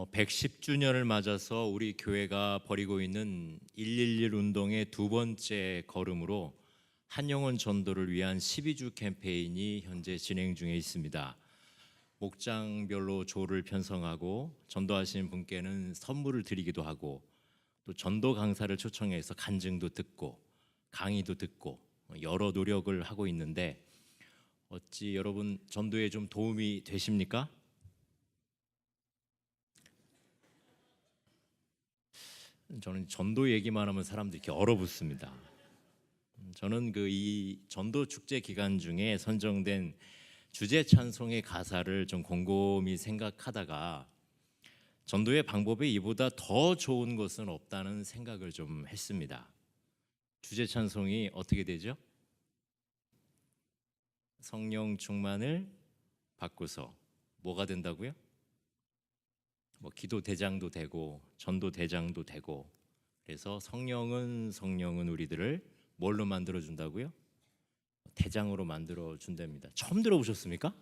110주년을 맞아서 우리 교회가 벌이고 있는 111 운동의 두 번째 걸음으로 한영혼 전도를 위한 12주 캠페인이 현재 진행 중에 있습니다. 목장별로 조를 편성하고 전도하시는 분께는 선물을 드리기도 하고, 또 전도 강사를 초청해서 간증도 듣고 강의도 듣고 여러 노력을 하고 있는데, 어찌 여러분 전도에 좀 도움이 되십니까? 저는 전도 얘기만 하면 사람들이 이렇게 얼어붙습니다. 저는 이 전도 축제 기간 중에 선정된 주제 찬송의 가사를 좀 곰곰이 생각하다가 전도의 방법에 이보다 더 좋은 것은 없다는 생각을 좀 했습니다. 주제 찬송이 어떻게 되죠? 성령 충만을 받고서 뭐가 된다고요? 기도 대장도 되고 전도 대장도 되고, 그래서 성령은 우리들을 뭘로 만들어 준다고요? 대장으로 만들어 준답니다. 처음 들어보셨습니까?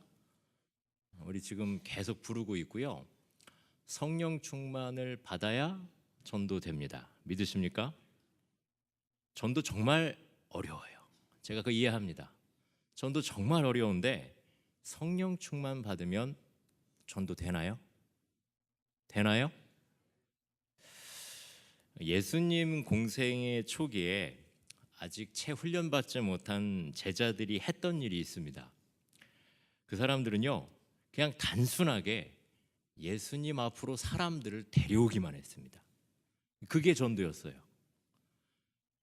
우리 지금 계속 부르고 있고요. 성령 충만을 받아야 전도 됩니다. 믿으십니까? 전도 정말 어려워요. 제가 이해합니다. 전도 정말 어려운데 성령 충만 받으면 전도 되나요? 되나요? 예수님 공생의 초기에 아직 채 훈련받지 못한 제자들이 했던 일이 있습니다. 그 사람들은요, 그냥 단순하게 예수님 앞으로 사람들을 데려오기만 했습니다. 그게 전도였어요.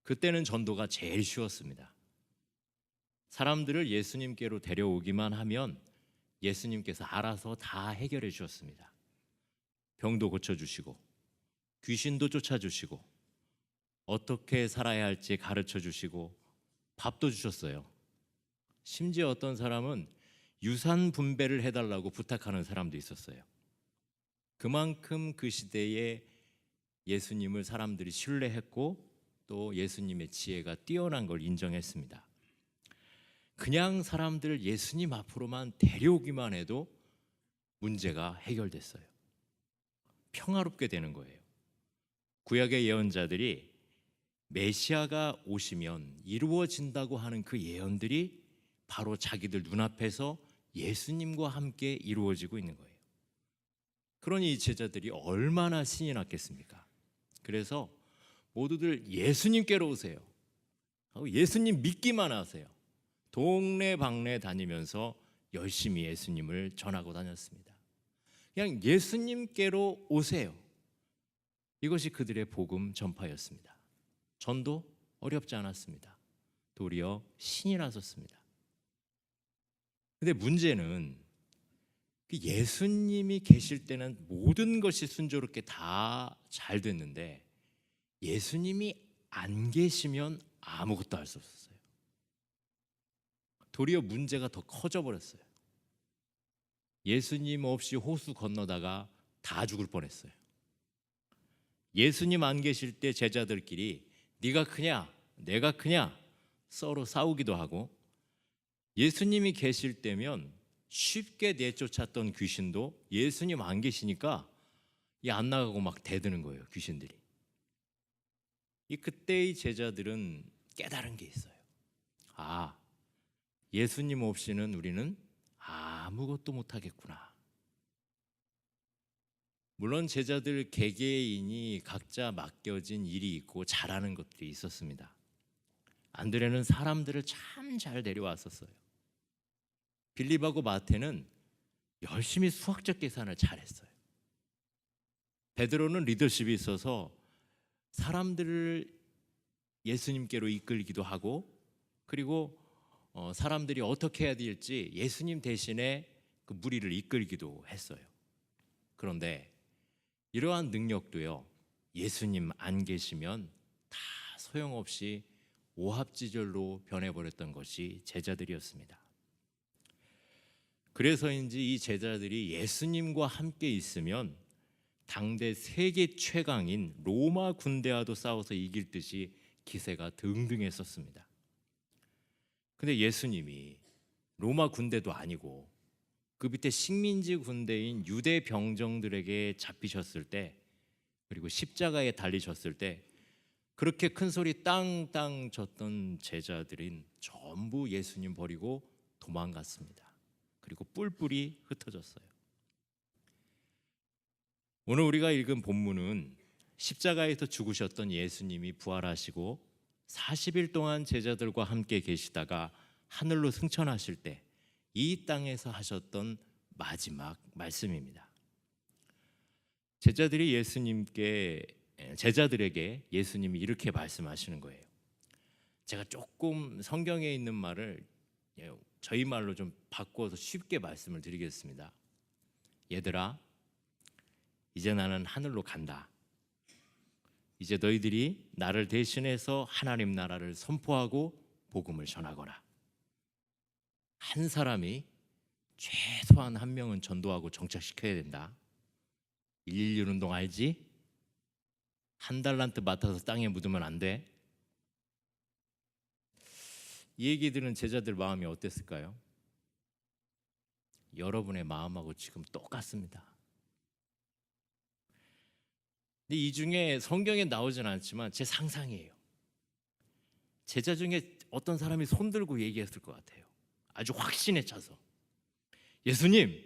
그때는 전도가 제일 쉬웠습니다. 사람들을 예수님께로 데려오기만 하면 예수님께서 알아서 다 해결해 주셨습니다. 병도 고쳐주시고 귀신도 쫓아주시고 어떻게 살아야 할지 가르쳐 주시고 밥도 주셨어요. 심지어 어떤 사람은 유산 분배를 해달라고 부탁하는 사람도 있었어요. 그만큼 그 시대에 예수님을 사람들이 신뢰했고 또 예수님의 지혜가 뛰어난 걸 인정했습니다. 그냥 사람들 예수님 앞으로만 데려오기만 해도 문제가 해결됐어요. 평화롭게 되는 거예요. 구약의 예언자들이 메시아가 오시면 이루어진다고 하는 그 예언들이 바로 자기들 눈앞에서 예수님과 함께 이루어지고 있는 거예요. 그러니 이 제자들이 얼마나 신이 났겠습니까? 그래서 모두들 예수님께로 오세요. 예수님 믿기만 하세요. 동네방네 다니면서 열심히 예수님을 전하고 다녔습니다. 그냥 예수님께로 오세요. 이것이 그들의 복음 전파였습니다. 전도 어렵지 않았습니다. 도리어 신이 나섰습니다. 근데 문제는 예수님이 계실 때는 모든 것이 순조롭게 다 잘 됐는데 예수님이 안 계시면 아무것도 할 수 없었어요. 도리어 문제가 더 커져 버렸어요. 예수님 없이 호수 건너다가 다 죽을 뻔했어요. 예수님 안 계실 때 제자들끼리 네가 크냐 내가 크냐 서로 싸우기도 하고, 예수님이 계실 때면 쉽게 내쫓았던 귀신도 예수님 안 계시니까 안 나가고 막 대드는 거예요, 귀신들이. 그때의 제자들은 깨달은 게 있어요. 예수님 없이는 우리는 아무것도 못하겠구나. 물론 제자들 개개인이 각자 맡겨진 일이 있고 잘하는 것들이 있었습니다. 안드레는 사람들을 참 잘 데려왔었어요. 빌립하고 마태는 열심히 수학적 계산을 잘했어요. 베드로는 리더십이 있어서 사람들을 예수님께로 이끌기도 하고, 그리고 사람들이 어떻게 해야 될지 예수님 대신에 그 무리를 이끌기도 했어요. 그런데 이러한 능력도요, 예수님 안 계시면 다 소용없이 오합지졸로 변해버렸던 것이 제자들이었습니다. 그래서인지 이 제자들이 예수님과 함께 있으면 당대 세계 최강인 로마 군대와도 싸워서 이길 듯이 기세가 등등했었습니다. 근데 예수님이 로마 군대도 아니고 그 밑에 식민지 군대인 유대 병정들에게 잡히셨을 때, 그리고 십자가에 달리셨을 때 그렇게 큰 소리 땅땅 쳤던 제자들인 전부 예수님 버리고 도망갔습니다. 그리고 뿔뿔이 흩어졌어요. 오늘 우리가 읽은 본문은 십자가에서 죽으셨던 예수님이 부활하시고 40일 동안 제자들과 함께 계시다가 하늘로 승천하실 때 이 땅에서 하셨던 마지막 말씀입니다. 제자들에게 예수님이 이렇게 말씀하시는 거예요. 제가 조금 성경에 있는 말을 저희 말로 좀 바꿔서 쉽게 말씀을 드리겠습니다. 얘들아, 이제 나는 하늘로 간다. 이제 너희들이 나를 대신해서 하나님 나라를 선포하고 복음을 전하거라. 한 사람이 최소한 한 명은 전도하고 정착시켜야 된다. 111 운동 알지? 한 달란트 맡아서 땅에 묻으면 안 돼. 이 얘기 들은 제자들 마음이 어땠을까요? 여러분의 마음하고 지금 똑같습니다. 근데 이 중에 성경에 나오진 않지만 제 상상이에요. 제자 중에 어떤 사람이 손들고 얘기했을 것 같아요. 아주 확신에 차서, 예수님,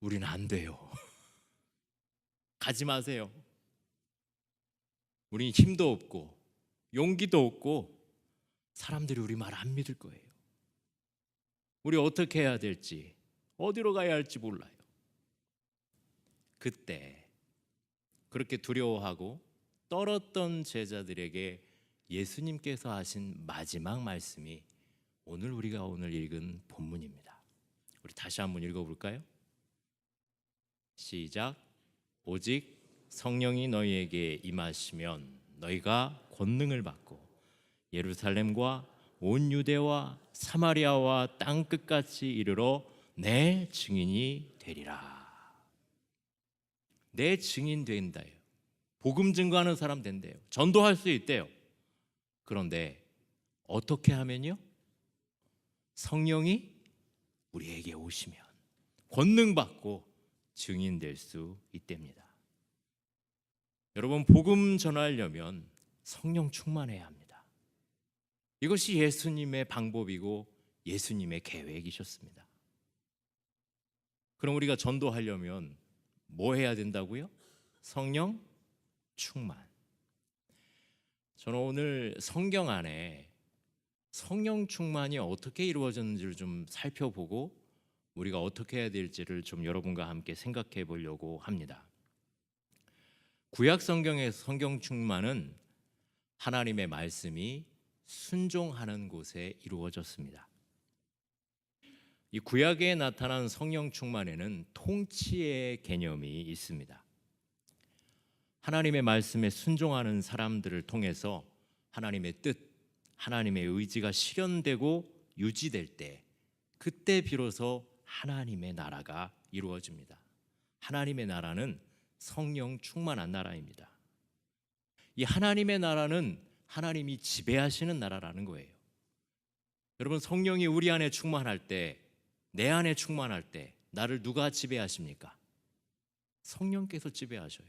우리는 안 돼요. 가지 마세요. 우린 힘도 없고 용기도 없고 사람들이 우리 말 안 믿을 거예요. 우리 어떻게 해야 될지, 어디로 가야 할지 몰라요. 그때 그렇게 두려워하고 떨었던 제자들에게 예수님께서 하신 마지막 말씀이 우리가 오늘 읽은 본문입니다. 우리 다시 한번 읽어볼까요? 시작. 오직 성령이 너희에게 임하시면 너희가 권능을 받고 예루살렘과 온 유대와 사마리아와 땅 끝까지 이르러 내 증인이 되리라. 내 증인 된다요. 복음 증거하는 사람 된대요. 전도할 수 있대요. 그런데 어떻게 하면요? 성령이 우리에게 오시면 권능 받고 증인 될 수 있답니다. 여러분, 복음 전하려면 성령 충만해야 합니다. 이것이 예수님의 방법이고 예수님의 계획이셨습니다. 그럼 우리가 전도하려면 뭐 해야 된다고요? 성령 충만. 저는 오늘 성경 안에 성령 충만이 어떻게 이루어졌는지를 좀 살펴보고 우리가 어떻게 해야 될지를 좀 여러분과 함께 생각해 보려고 합니다. 구약 성경에서 성령 충만은 하나님의 말씀이 순종하는 곳에 이루어졌습니다. 이 구약에 나타난 성령 충만에는 통치의 개념이 있습니다. 하나님의 말씀에 순종하는 사람들을 통해서 하나님의 뜻, 하나님의 의지가 실현되고 유지될 때, 그때 비로소 하나님의 나라가 이루어집니다. 하나님의 나라는 성령 충만한 나라입니다. 이 하나님의 나라는 하나님이 지배하시는 나라라는 거예요. 여러분, 성령이 우리 안에 충만할 때, 내 안에 충만할 때 나를 누가 지배하십니까? 성령께서 지배하셔요.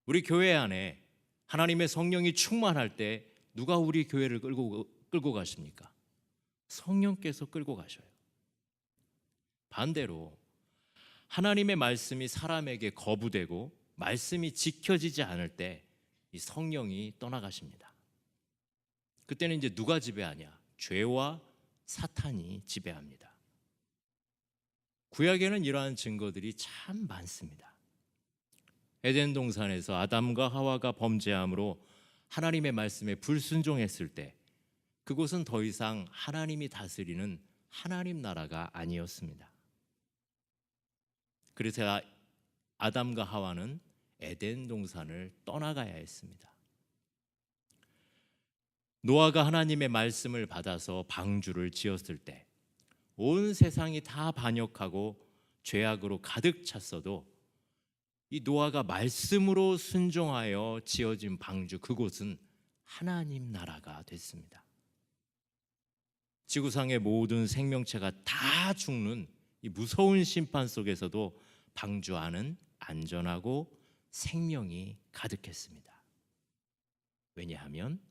우리 교회 안에 하나님의 성령이 충만할 때 누가 우리 교회를 끌고 가십니까? 성령께서 끌고 가셔요. 반대로 하나님의 말씀이 사람에게 거부되고 말씀이 지켜지지 않을 때 이 성령이 떠나가십니다. 그때는 이제 누가 지배하냐? 죄와 사탄이 지배합니다. 구약에는 이러한 증거들이 참 많습니다. 에덴 동산에서 아담과 하와가 범죄함으로 하나님의 말씀에 불순종했을 때 그곳은 더 이상 하나님이 다스리는 하나님 나라가 아니었습니다. 그래서 아담과 하와는 에덴 동산을 떠나가야 했습니다. 노아가 하나님의 말씀을 받아서 방주를 지었을 때 온 세상이 다 반역하고 죄악으로 가득 찼어도 이 노아가 말씀으로 순종하여 지어진 방주, 그곳은 하나님 나라가 됐습니다. 지구상의 모든 생명체가 다 죽는 이 무서운 심판 속에서도 방주하는 안전하고 생명이 가득했습니다. 왜냐하면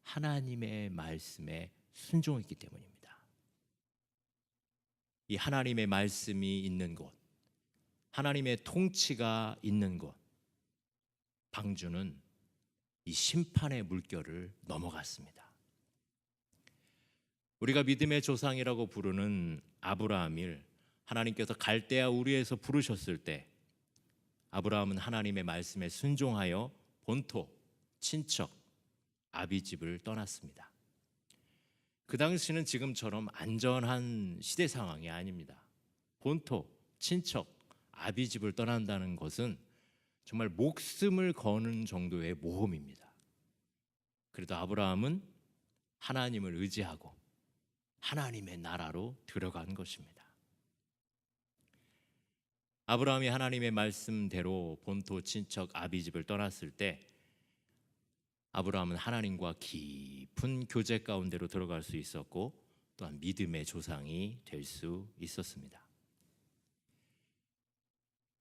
하나님의 말씀에 순종했기 때문입니다. 이 하나님의 말씀이 있는 곳, 하나님의 통치가 있는 곳, 방주는 이 심판의 물결을 넘어갔습니다. 우리가 믿음의 조상이라고 부르는 아브라함을 하나님께서 갈대아 우르에서 부르셨을 때 아브라함은 하나님의 말씀에 순종하여 본토, 친척, 아비 집을 떠났습니다. 그 당시는 지금처럼 안전한 시대 상황이 아닙니다. 본토, 친척, 아비 집을 떠난다는 것은 정말 목숨을 거는 정도의 모험입니다. 그래도 아브라함은 하나님을 의지하고 하나님의 나라로 들어간 것입니다. 아브라함이 하나님의 말씀대로 본토, 친척, 아비 집을 떠났을 때 아브라함은 하나님과 깊은 교제 가운데로 들어갈 수 있었고 또한 믿음의 조상이 될 수 있었습니다.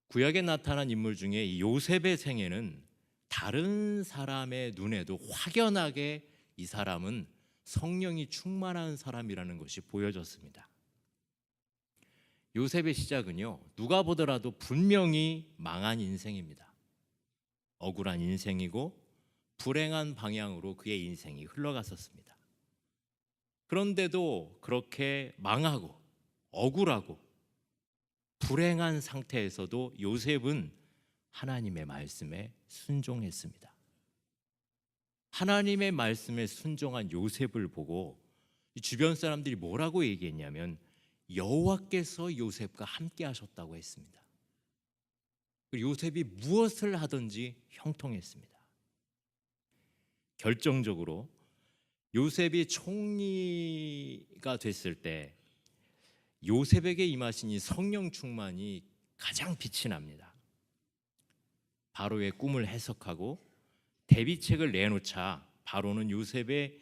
구약에 나타난 인물 중에 이 요셉의 생애는 다른 사람의 눈에도 확연하게 이 사람은 성령이 충만한 사람이라는 것이 보여졌습니다. 요셉의 시작은요, 누가 보더라도 분명히 망한 인생입니다. 억울한 인생이고 불행한 방향으로 그의 인생이 흘러갔었습니다. 그런데도 그렇게 망하고 억울하고 불행한 상태에서도 요셉은 하나님의 말씀에 순종했습니다. 하나님의 말씀에 순종한 요셉을 보고 주변 사람들이 뭐라고 얘기했냐면 여호와께서 요셉과 함께 하셨다고 했습니다. 요셉이 무엇을 하든지 형통했습니다. 결정적으로 요셉이 총리가 됐을 때 요셉에게 임하신 이 성령 충만이 가장 빛이 납니다. 바로의 꿈을 해석하고 대비책을 내놓자 바로는 요셉이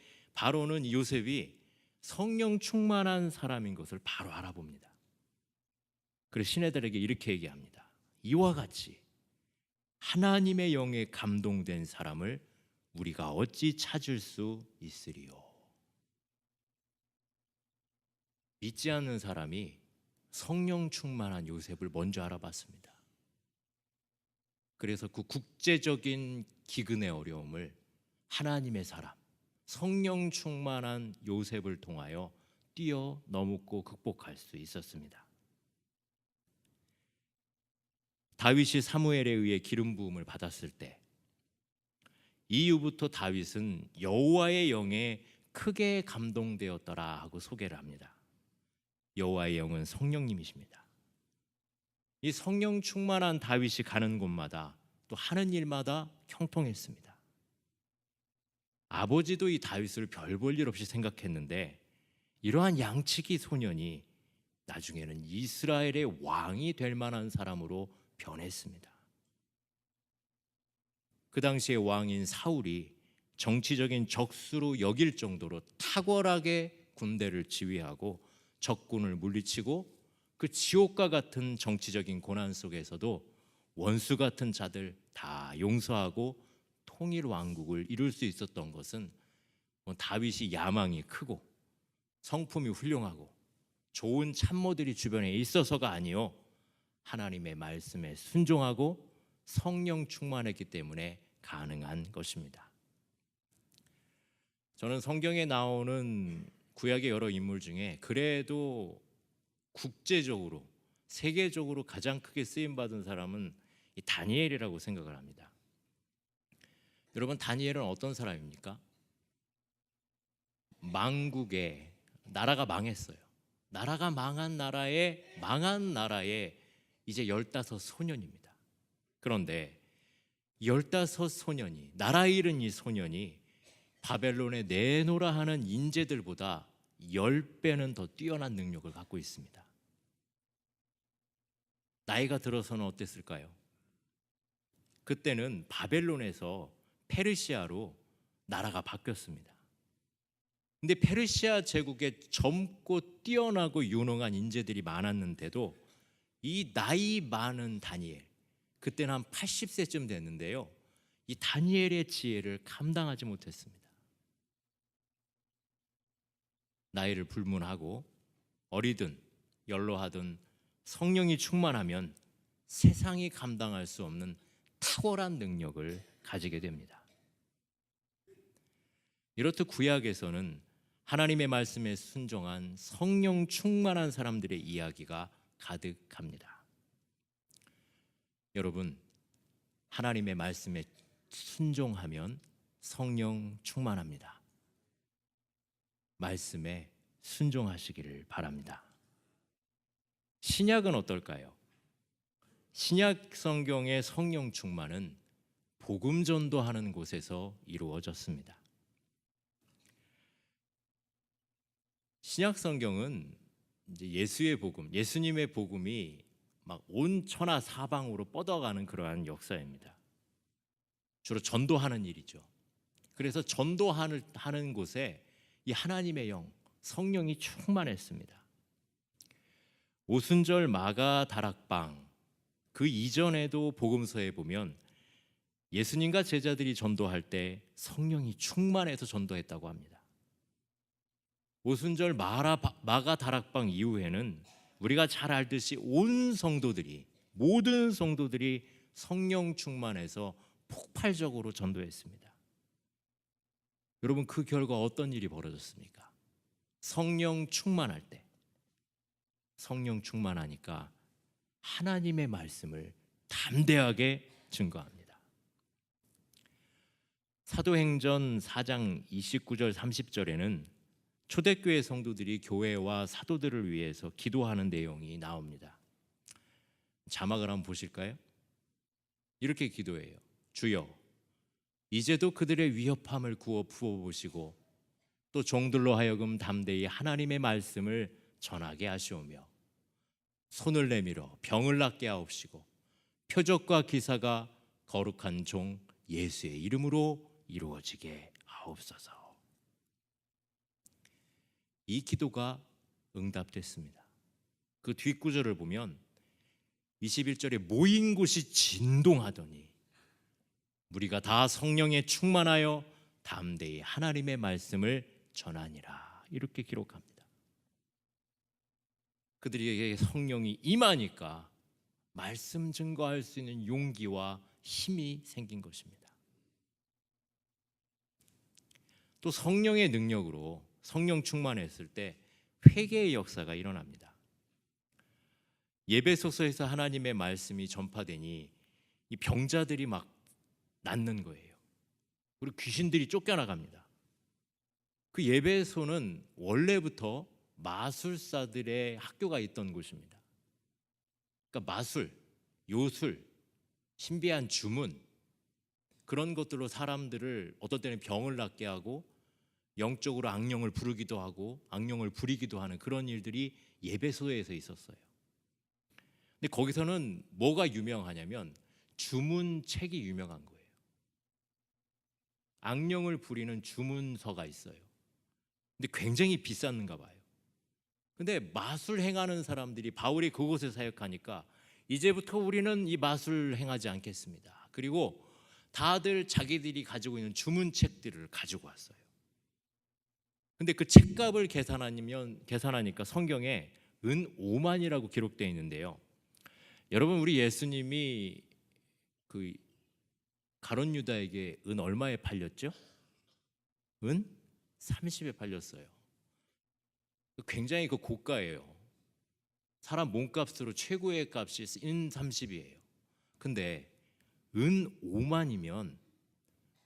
성령 충만한 사람인 것을 바로 알아봅니다. 그래서 신하들에게 이렇게 얘기합니다. 이와 같이 하나님의 영에 감동된 사람을 우리가 어찌 찾을 수 있으리요. 믿지 않는 사람이 성령 충만한 요셉을 먼저 알아봤습니다. 그래서 그 국제적인 기근의 어려움을 하나님의 사람, 성령 충만한 요셉을 통하여 뛰어넘고 극복할 수 있었습니다. 다윗이 사무엘에 의해 기름 부음을 받았을 때 이후부터 다윗은 여호와의 영에 크게 감동되었더라 하고 소개를 합니다. 여호와의 영은 성령님이십니다. 이 성령 충만한 다윗이 가는 곳마다 또 하는 일마다 형통했습니다. 아버지도 이 다윗을 별 볼 일 없이 생각했는데 이러한 양치기 소년이 나중에는 이스라엘의 왕이 될 만한 사람으로 변했습니다. 그 당시의 왕인 사울이 정치적인 적수로 여길 정도로 탁월하게 군대를 지휘하고 적군을 물리치고 그 지옥과 같은 정치적인 고난 속에서도 원수 같은 자들 다 용서하고 통일 왕국을 이룰 수 있었던 것은 다윗이 야망이 크고 성품이 훌륭하고 좋은 참모들이 주변에 있어서가 아니요, 하나님의 말씀에 순종하고 성령 충만했기 때문에 가능한 것입니다. 저는 성경에 나오는 구약의 여러 인물 중에 그래도 국제적으로 세계적으로 가장 크게 쓰임받은 사람은 이 다니엘이라고 생각을 합니다. 여러분, 다니엘은 어떤 사람입니까? 망국에 나라가 망했어요. 나라가 망한 나라에 이제 15소년입니다. 그런데 15소년이, 나라 잃은 이 소년이 바벨론에 내놓으라 하는 인재들보다 10배는 더 뛰어난 능력을 갖고 있습니다. 나이가 들어서는 어땠을까요? 그때는 바벨론에서 페르시아로 나라가 바뀌었습니다. 근데 페르시아 제국에 젊고 뛰어나고 유능한 인재들이 많았는데도 이 나이 많은 다니엘, 그때는 한 80세쯤 됐는데요, 이 다니엘의 지혜를 감당하지 못했습니다. 나이를 불문하고 어리든 연로하든 성령이 충만하면 세상이 감당할 수 없는 탁월한 능력을 가지게 됩니다. 이렇듯 구약에서는 하나님의 말씀에 순종한 성령 충만한 사람들의 이야기가 가득합니다. 여러분, 하나님의 말씀에 순종하면 성령 충만합니다. 말씀에 순종하시기를 바랍니다. 신약은 어떨까요? 신약 성경의 성령 충만은 복음 전도하는 곳에서 이루어졌습니다. 신약 성경은 이제 예수의 복음, 예수님의 복음이 막 온 천하 사방으로 뻗어가는 그러한 역사입니다. 주로 전도하는 일이죠. 그래서 전도하는 곳에 이 하나님의 영, 성령이 충만했습니다. 오순절 마가 다락방, 그 이전에도 복음서에 보면 예수님과 제자들이 전도할 때 성령이 충만해서 전도했다고 합니다. 오순절 마가 다락방 이후에는 우리가 잘 알듯이 온 성도들이, 모든 성도들이 성령 충만해서 폭발적으로 전도했습니다. 여러분, 그 결과 어떤 일이 벌어졌습니까? 성령 충만할 때, 성령 충만하니까 하나님의 말씀을 담대하게 증거합니다. 사도행전 4장 29절 30절에는 초대교회 성도들이 교회와 사도들을 위해서 기도하는 내용이 나옵니다. 자막을 한번 보실까요? 이렇게 기도해요. 주여, 이제도 그들의 위협함을 구워 부어보시고 또 종들로 하여금 담대히 하나님의 말씀을 전하게 하시오며 손을 내밀어 병을 낫게 하옵시고 표적과 기사가 거룩한 종 예수의 이름으로 이루어지게 하옵소서. 이 기도가 응답됐습니다. 그 뒷구절을 보면 21절에 모인 곳이 진동하더니 무리가 다 성령에 충만하여 담대히 하나님의 말씀을 전하니라, 이렇게 기록합니다. 그들에게 성령이 임하니까 말씀 증거할 수 있는 용기와 힘이 생긴 것입니다. 또 성령의 능력으로 성령 충만했을 때 회개의 역사가 일어납니다. 예배소서에서 하나님의 말씀이 전파되니 이 병자들이 막 낫는 거예요. 그리고 귀신들이 쫓겨나갑니다. 그 예배소는 원래부터 마술사들의 학교가 있던 곳입니다. 그러니까 마술, 요술, 신비한 주문, 그런 것들로 사람들을 어떤 때는 병을 낫게 하고 영적으로 악령을 부르기도 하고 악령을 부리기도 하는 그런 일들이 예배소에서 있었어요. 근데 거기서는 뭐가 유명하냐면 주문책이 유명한 거예요. 악령을 부리는 주문서가 있어요. 근데 굉장히 비쌌는가 봐요. 근데 마술 행하는 사람들이 바울이 그곳에 사역하니까 이제부터 우리는 이 마술 행하지 않겠습니다. 그리고 다들 자기들이 가지고 있는 주문책들을 가지고 왔어요. 근데 그 책값을 계산하니까 성경에 은 5만이라고 기록되어 있는데요. 여러분, 우리 예수님이 그 가룟 유다에게 은 얼마에 팔렸죠? 은 30에 팔렸어요. 굉장히 그 고가예요. 사람 몸값으로 최고의 값이 은 30이에요. 근데 은 5만이면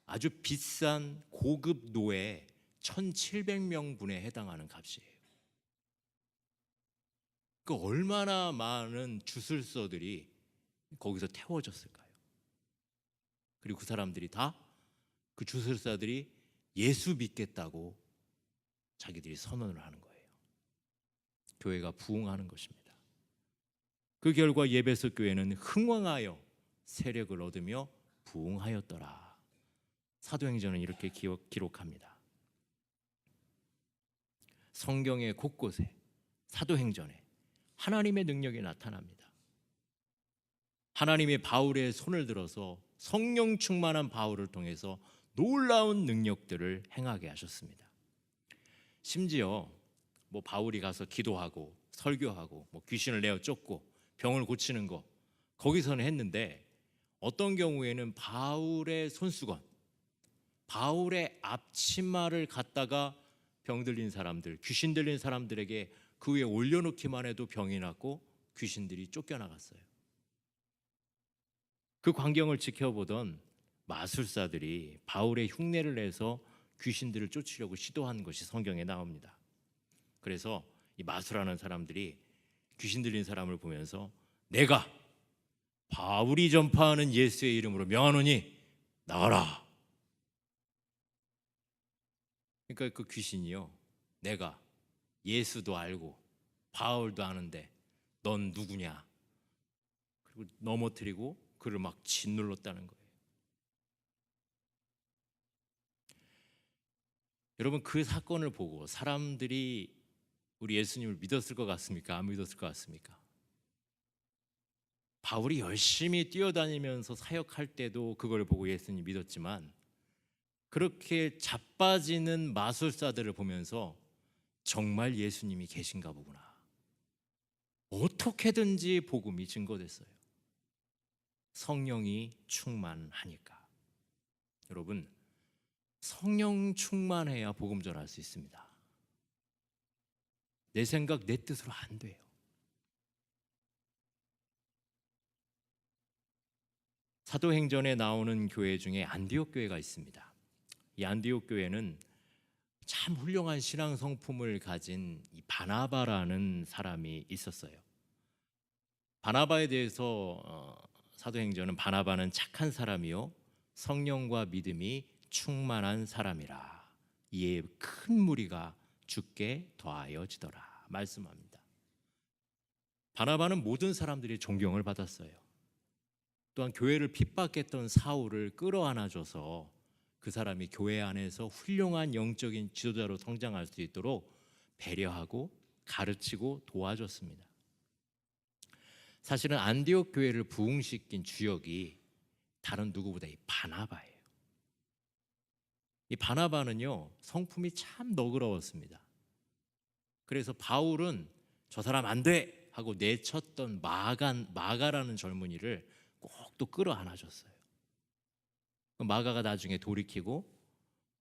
아주 비싼 고급 노예 1700명분에 해당하는 값이에요. 그 얼마나 많은 주술서들이 거기서 태워졌을까요? 그리고 그 사람들이 다, 그 주술사들이 예수 믿겠다고 자기들이 선언을 하는 거예요. 교회가 부흥하는 것입니다. 그 결과 예배소 교회는 흥왕하여 세력을 얻으며 부흥하였더라. 사도행전은 이렇게 기록합니다. 성경의 곳곳에, 사도행전에 하나님의 능력이 나타납니다. 하나님이 바울의 손을 들어서 성령 충만한 바울을 통해서 놀라운 능력들을 행하게 하셨습니다. 심지어 바울이 가서 기도하고 설교하고 귀신을 내어 쫓고 병을 고치는 거 거기서는 했는데, 어떤 경우에는 바울의 손수건, 바울의 앞치마를 갖다가 병 들린 사람들, 귀신 들린 사람들에게 그 위에 올려놓기만 해도 병이 났고 귀신들이 쫓겨나갔어요. 그 광경을 지켜보던 마술사들이 바울의 흉내를 내서 귀신들을 쫓으려고 시도한 것이 성경에 나옵니다. 그래서 이 마술하는 사람들이 귀신 들린 사람을 보면서 내가 바울이 전파하는 예수의 이름으로 명하노니 나가라. 그러니까 그 귀신이요, 내가 예수도 알고 바울도 아는데 넌 누구냐, 그리고 넘어뜨리고 그를 막 짓눌렀다는 거예요. 여러분, 그 사건을 보고 사람들이 우리 예수님을 믿었을 것 같습니까? 안 믿었을 것 같습니까? 바울이 열심히 뛰어다니면서 사역할 때도 그걸 보고 예수님 믿었지만, 그렇게 자빠지는 마술사들을 보면서 정말 예수님이 계신가 보구나, 어떻게든지 복음이 증거됐어요. 성령이 충만하니까. 여러분, 성령 충만해야 복음 전할 수 있습니다. 내 생각, 내 뜻으로 안 돼요. 사도행전에 나오는 교회 중에 안디옥 교회가 있습니다. 이 안디옥 교회는 참 훌륭한 신앙 성품을 가진 이 바나바라는 사람이 있었어요. 바나바에 대해서 사도행전은 바나바는 착한 사람이요 성령과 믿음이 충만한 사람이라, 이에 큰 무리가 주께 더하여지더라 말씀합니다. 바나바는 모든 사람들이 존경을 받았어요. 또한 교회를 핍박했던 사울을 끌어안아줘서 그 사람이 교회 안에서 훌륭한 영적인 지도자로 성장할 수 있도록 배려하고 가르치고 도와줬습니다. 사실은 안디옥 교회를 부흥시킨 주역이 다른 누구보다 이 바나바예요. 이 바나바는요, 성품이 참 너그러웠습니다. 그래서 바울은 저 사람 안 돼 하고 내쳤던 마가라는 젊은이를 꼭 또 끌어안아줬어요. 마가가 나중에 돌이키고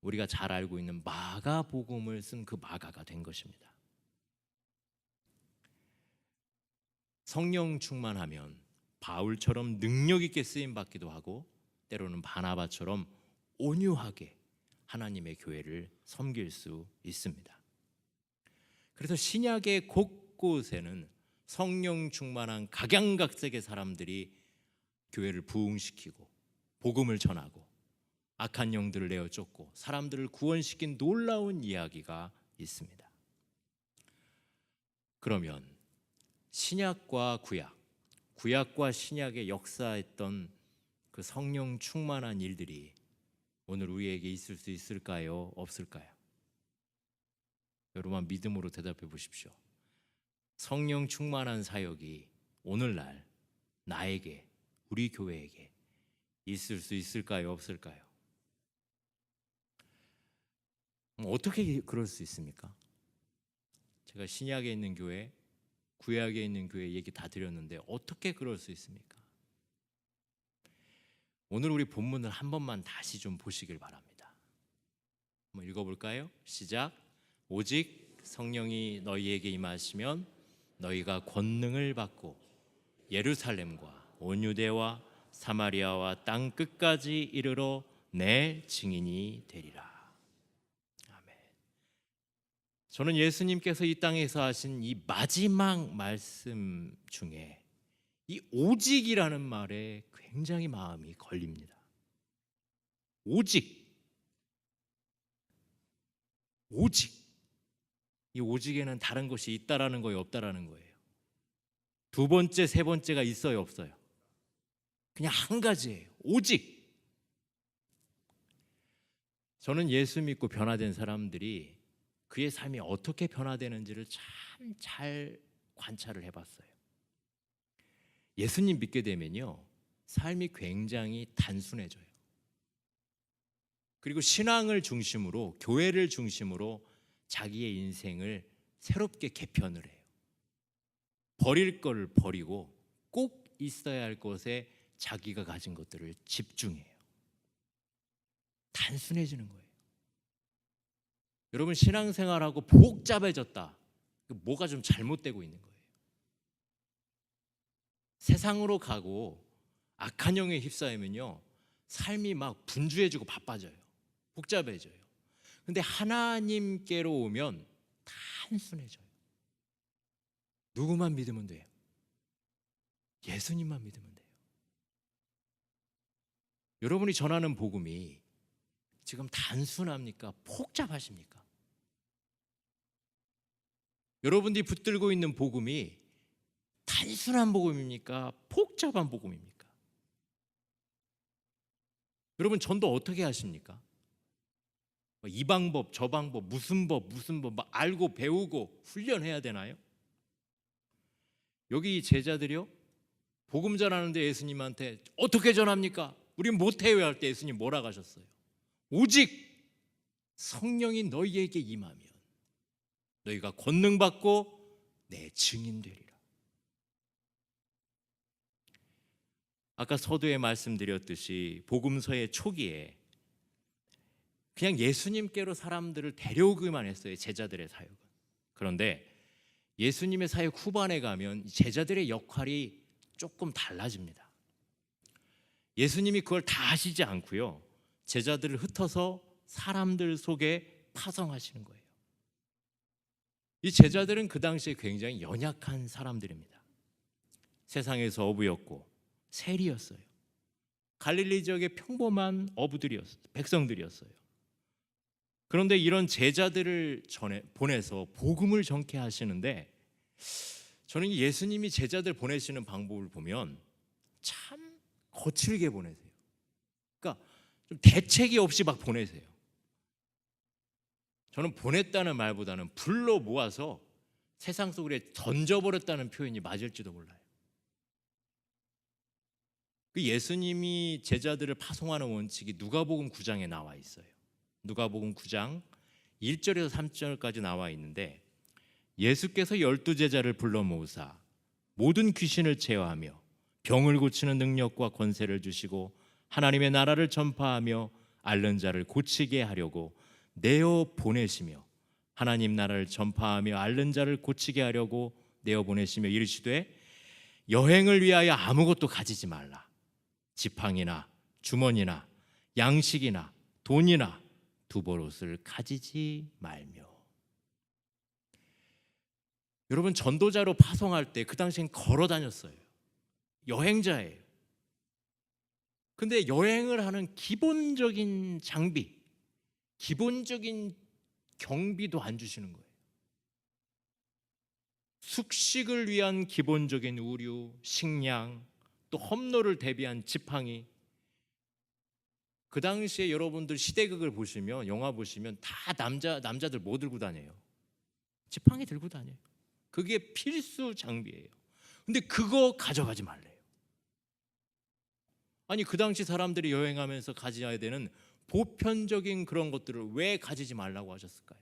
우리가 잘 알고 있는 마가복음을 쓴 그 마가가 된 것입니다. 성령 충만하면 바울처럼 능력 있게 쓰임 받기도 하고, 때로는 바나바처럼 온유하게 하나님의 교회를 섬길 수 있습니다. 그래서 신약의 곳곳에는 성령 충만한 각양각색의 사람들이 교회를 부흥시키고 복음을 전하고 악한 영들을 내어 쫓고 사람들을 구원시킨 놀라운 이야기가 있습니다. 그러면 신약과 구약과 신약의 역사했던 그 성령 충만한 일들이 오늘 우리에게 있을 수 있을까요? 없을까요? 여러분, 믿음으로 대답해 보십시오. 성령 충만한 사역이 오늘날 나에게, 우리 교회에게 있을 수 있을까요? 없을까요? 어떻게 그럴 수 있습니까? 제가 신약에 있는 교회, 구약에 있는 교회 얘기 다 드렸는데 어떻게 그럴 수 있습니까? 오늘 우리 본문을 한 번만 다시 좀 보시길 바랍니다. 한번 읽어볼까요? 시작. 오직 성령이 너희에게 임하시면 너희가 권능을 받고 예루살렘과 온 유대와 사마리아와 땅 끝까지 이르러 내 증인이 되리라. 아멘. 저는 예수님께서 이 땅에서 하신 이 마지막 말씀 중에 이 오직이라는 말에 굉장히 마음이 걸립니다. 오직. 이 오직에는 다른 것이 있다라는 거예요, 없다라는 거예요? 두 번째, 세 번째가 있어요, 없어요? 그냥 한 가지예요. 오직. 저는 예수 믿고 변화된 사람들이 그의 삶이 어떻게 변화되는지를 참 잘 관찰을 해봤어요. 예수님 믿게 되면요, 삶이 굉장히 단순해져요. 그리고 신앙을 중심으로, 교회를 중심으로 자기의 인생을 새롭게 개편을 해요. 버릴 걸 버리고 꼭 있어야 할 것에 자기가 가진 것들을 집중해요. 단순해지는 거예요. 여러분, 신앙생활하고 복잡해졌다. 뭐가 좀 잘못되고 있는 거예요. 세상으로 가고 악한 영에 휩싸이면요, 삶이 막 분주해지고 바빠져요. 복잡해져요. 근데 하나님께로 오면 단순해져요. 누구만 믿으면 돼요? 예수님만 믿으면 돼요. 여러분이 전하는 복음이 지금 단순합니까? 복잡하십니까? 여러분들이 붙들고 있는 복음이 단순한 복음입니까? 복잡한 복음입니까? 여러분, 전도 어떻게 하십니까? 이 방법, 저 방법, 무슨 법 막 알고 배우고 훈련해야 되나요? 여기 제자들이요, 복음 전하는데 예수님한테 어떻게 전합니까? 우린 못해요 할 때 예수님 뭐라고 하셨어요? 오직 성령이 너희에게 임하면 너희가 권능 받고 내 증인 되리라. 아까 서두에 말씀드렸듯이 복음서의 초기에 그냥 예수님께로 사람들을 데려오기만 했어요, 제자들의 사역은. 그런데 예수님의 사역 후반에 가면 제자들의 역할이 조금 달라집니다. 예수님이 그걸 다 하시지 않고요, 제자들을 흩어서 사람들 속에 파송하시는 거예요. 이 제자들은 그 당시에 굉장히 연약한 사람들입니다. 세상에서 어부였고 세리였어요. 갈릴리 지역의 평범한 어부들이었어요. 백성들이었어요. 그런데 이런 제자들을 보내서 복음을 전케 하시는데, 저는 예수님이 제자들 보내시는 방법을 보면 참 거칠게 보내세요. 그러니까 좀 대책이 없이 막 보내세요. 저는 보냈다는 말보다는 불러 모아서 세상 속에 던져버렸다는 표현이 맞을지도 몰라요. 그 예수님이 제자들을 파송하는 원칙이 누가복음 9장에 나와 있어요. 누가복음 9장 1절에서 3절까지 나와 있는데, 예수께서 12제자를 불러 모으사 모든 귀신을 제어하며 병을 고치는 능력과 권세를 주시고 하나님의 나라를 전파하며 앓는 자를 고치게 하려고 내어 보내시며, 하나님 나라를 전파하며 앓는 자를 고치게 하려고 내어 보내시며 이르시되 여행을 위하여 아무것도 가지지 말라. 지팡이나 주머니나 양식이나 돈이나 두벌옷을 가지지 말며. 여러분, 전도자로 파송할 때 그 당시엔 걸어 다녔어요. 여행자예요. 근데 여행을 하는 기본적인 장비, 기본적인 경비도 안 주시는 거예요. 숙식을 위한 기본적인 의류, 식량, 또 험로를 대비한 지팡이. 그 당시에 여러분들 시대극을 보시면, 영화 보시면 다 남자들 뭐 들고 다녀요? 지팡이 들고 다녀요. 그게 필수 장비예요. 근데 그거 가져가지 말래요. 아니, 그 당시 사람들이 여행하면서 가져야 되는 보편적인 그런 것들을 왜 가지지 말라고 하셨을까요?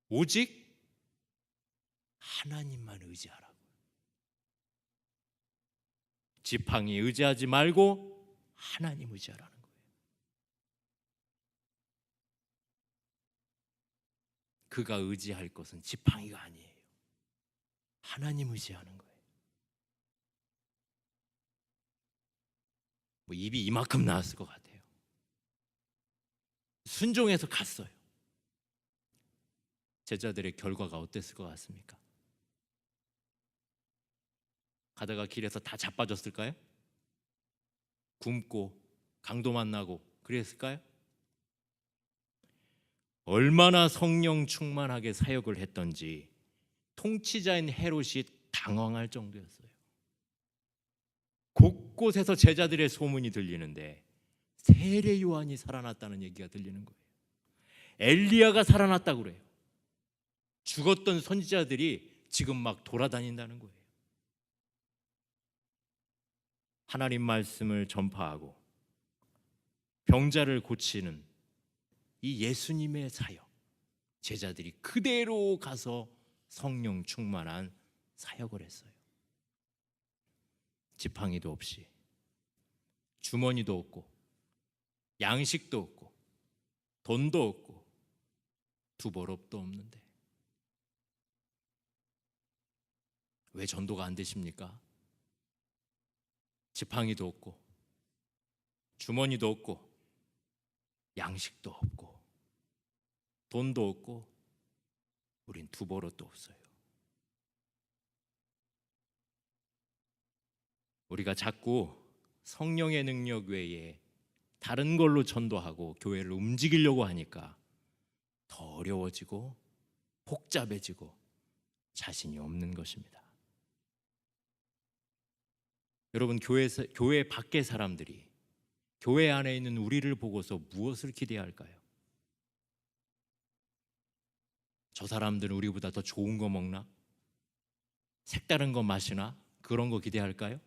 오직 하나님만 의지하라고. 지팡이 의지하지 말고 하나님 의지하라는 거예요. 그가 의지할 것은 지팡이가 아니에요. 하나님 의지하는 거예요. 뭐 입이 이만큼 나왔을 것 같아요. 순종해서 갔어요. 제자들의 결과가 어땠을 것 같습니까? 가다가 길에서 다 자빠졌을까요? 굶고 강도 만나고 그랬을까요? 얼마나 성령 충만하게 사역을 했던지 통치자인 헤롯이 당황할 정도였어요. 곳곳에서 제자들의 소문이 들리는데 세례 요한이 살아났다는 얘기가 들리는 거예요. 엘리야가 살아났다고 그래요. 죽었던 선지자들이 지금 막 돌아다닌다는 거예요. 하나님 말씀을 전파하고 병자를 고치는 이 예수님의 사역, 제자들이 그대로 가서 성령 충만한 사역을 했어요. 지팡이도 없이, 주머니도 없고, 양식도 없고, 돈도 없고, 두벌업도 없는데 왜 전도가 안 되십니까? 지팡이도 없고, 주머니도 없고, 양식도 없고, 돈도 없고, 우린 두벌업도 없어요. 우리가 자꾸 성령의 능력 외에 다른 걸로 전도하고 교회를 움직이려고 하니까 더 어려워지고 복잡해지고 자신이 없는 것입니다. 여러분, 교회 밖의 사람들이 교회 안에 있는 우리를 보고서 무엇을 기대할까요? 저 사람들은 우리보다 더 좋은 거 먹나? 색다른 거 마시나? 그런 거 기대할까요?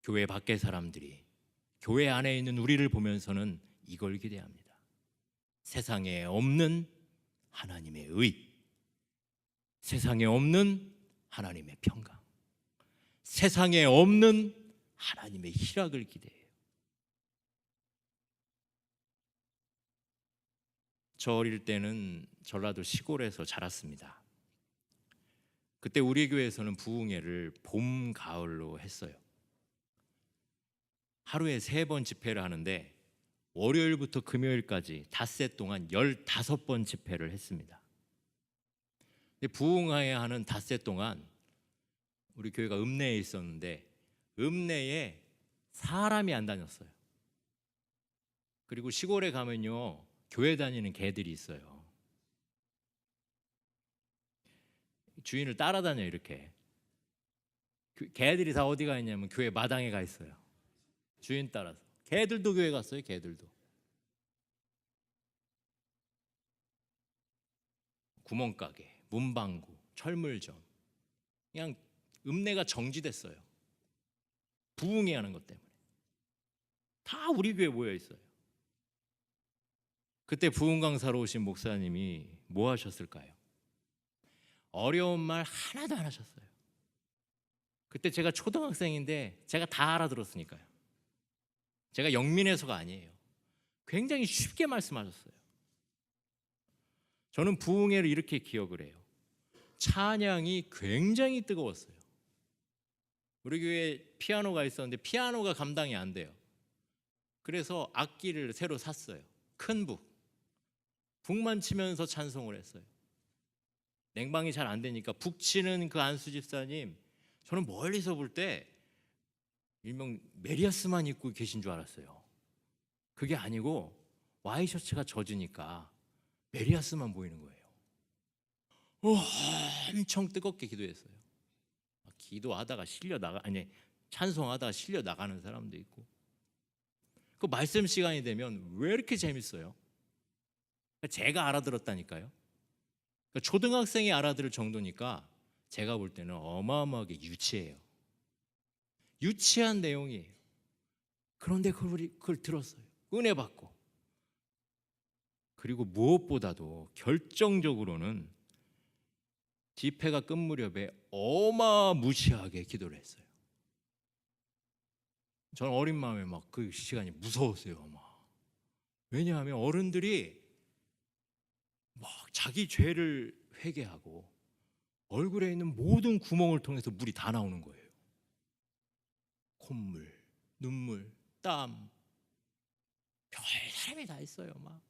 교회 밖의 사람들이 교회 안에 있는 우리를 보면서는 이걸 기대합니다. 세상에 없는 하나님의 의, 세상에 없는 하나님의 평강, 세상에 없는 하나님의 희락을 기대해요. 저 어릴 때는 전라도 시골에서 자랐습니다. 그때 우리 교회에서는 부흥회를 봄, 가을로 했어요. 하루에 3번 집회를 하는데 월요일부터 금요일까지 닷새 동안 15번 집회를 했습니다. 부흥회 하는 닷새 동안 우리 교회가 읍내에 있었는데 읍내에 사람이 안 다녔어요. 그리고 시골에 가면요, 교회 다니는 개들이 있어요. 주인을 따라다녀. 이렇게 개들이 다 어디 가 있냐면 교회 마당에 가 있어요. 주인 따라서. 개들도 교회 갔어요. 개들도. 구멍가게, 문방구, 철물점, 그냥 읍내가 정지됐어요. 부흥회 하는 것 때문에 다 우리 교회 모여 있어요. 그때 부흥 강사로 오신 목사님이 뭐 하셨을까요? 어려운 말 하나도 안 하셨어요. 그때 제가 초등학생인데 제가 다 알아들었으니까요. 제가 영민해서가 아니에요. 굉장히 쉽게 말씀하셨어요. 저는 부흥회를 이렇게 기억을 해요. 찬양이 굉장히 뜨거웠어요. 우리 교회에 피아노가 있었는데 피아노가 감당이 안 돼요. 그래서 악기를 새로 샀어요. 큰 북만 치면서 찬송을 했어요. 냉방이 잘 안 되니까 북 치는 그 안수 집사님, 저는 멀리서 볼 때 일명 메리아스만 입고 계신 줄 알았어요. 그게 아니고 와이셔츠가 젖으니까 메리아스만 보이는 거예요. 엄청 뜨겁게 기도했어요. 기도하다가 찬송하다가 실려 나가는 사람도 있고. 그 말씀 시간이 되면 왜 이렇게 재밌어요? 제가 알아들었다니까요. 초등학생이 알아들을 정도니까 제가 볼 때는 어마어마하게 유치해요. 유치한 내용이에요. 그런데 그걸 들었어요. 은혜 받고. 그리고 무엇보다도 결정적으로는 집회가 끝 무렵에 어마무시하게 기도를 했어요. 저는 어린 마음에 막 그 시간이 무서웠어요. 왜냐하면 어른들이 막 자기 죄를 회개하고 얼굴에 있는 모든 구멍을 통해서 물이 다 나오는 거예요. 콧물, 눈물, 땀, 별 사람이 다 있어요. 막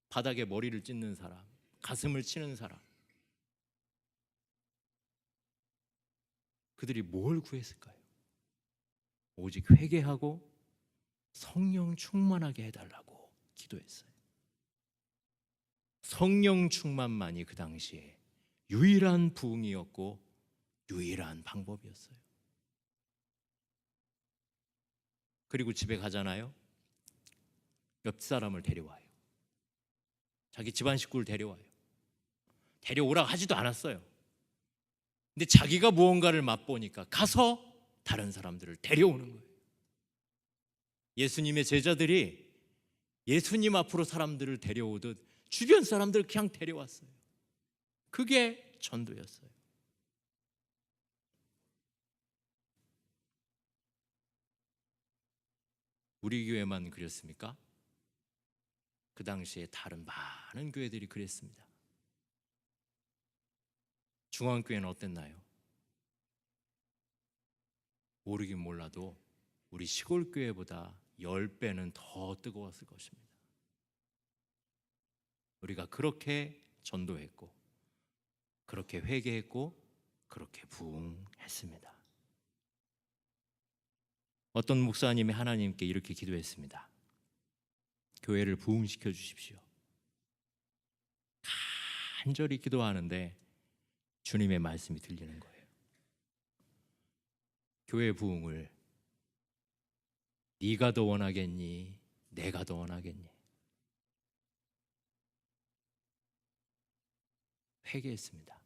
바닥에 머리를 찢는 사람, 가슴을 치는 사람. 그들이 뭘 구했을까요? 오직 회개하고 성령 충만하게 해달라고 기도했어요. 성령 충만만이 그 당시에 유일한 부흥이었고 유일한 방법이었어요. 그리고 집에 가잖아요. 옆 사람을 데려와요. 자기 집안 식구를 데려와요. 데려오라고 하지도 않았어요. 근데 자기가 무언가를 맛보니까 가서 다른 사람들을 데려오는 거예요. 예수님의 제자들이 예수님 앞으로 사람들을 데려오듯 주변 사람들을 그냥 데려왔어요. 그게 전도였어요. 우리 교회만 그랬습니까? 그 당시에 다른 많은 교회들이 그랬습니다. 중앙교회는 어땠나요? 모르긴 몰라도 우리 시골 교회보다 10배는 더 뜨거웠을 것입니다. 우리가 그렇게 전도했고, 그렇게 회개했고, 그렇게 부흥했습니다. 어떤 목사님이 하나님께 이렇게 기도했습니다. 교회를 부흥시켜 주십시오. 간절히 기도하는데 주님의 말씀이 들리는 거예요. 교회 부흥을 네가 더 원하겠니? 내가 더 원하겠니? 회개했습니다.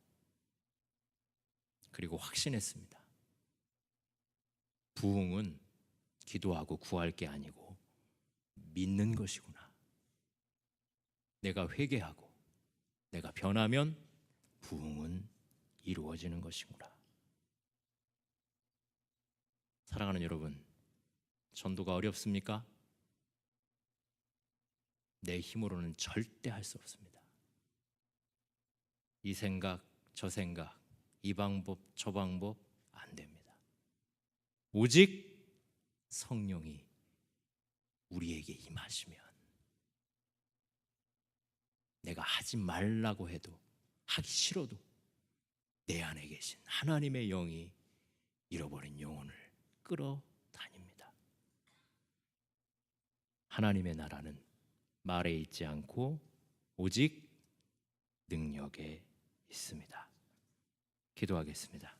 그리고 확신했습니다. 부흥은 기도하고 구할 게 아니고 믿는 것이구나. 내가 회개하고 내가 변하면 부흥은 이루어지는 것이구나. 사랑하는 여러분, 전도가 어렵습니까? 내 힘으로는 절대 할 수 없습니다. 이 생각, 저 생각, 이 방법, 저 방법 안 됩니다. 오직 성령이 우리에게 임하시면, 내가 하지 말라고 해도, 하기 싫어도 내 안에 계신 하나님의 영이 잃어버린 영혼을 끌어다닙니다. 하나님의 나라는 말에 있지 않고 오직 능력에 있습니다. 기도하겠습니다.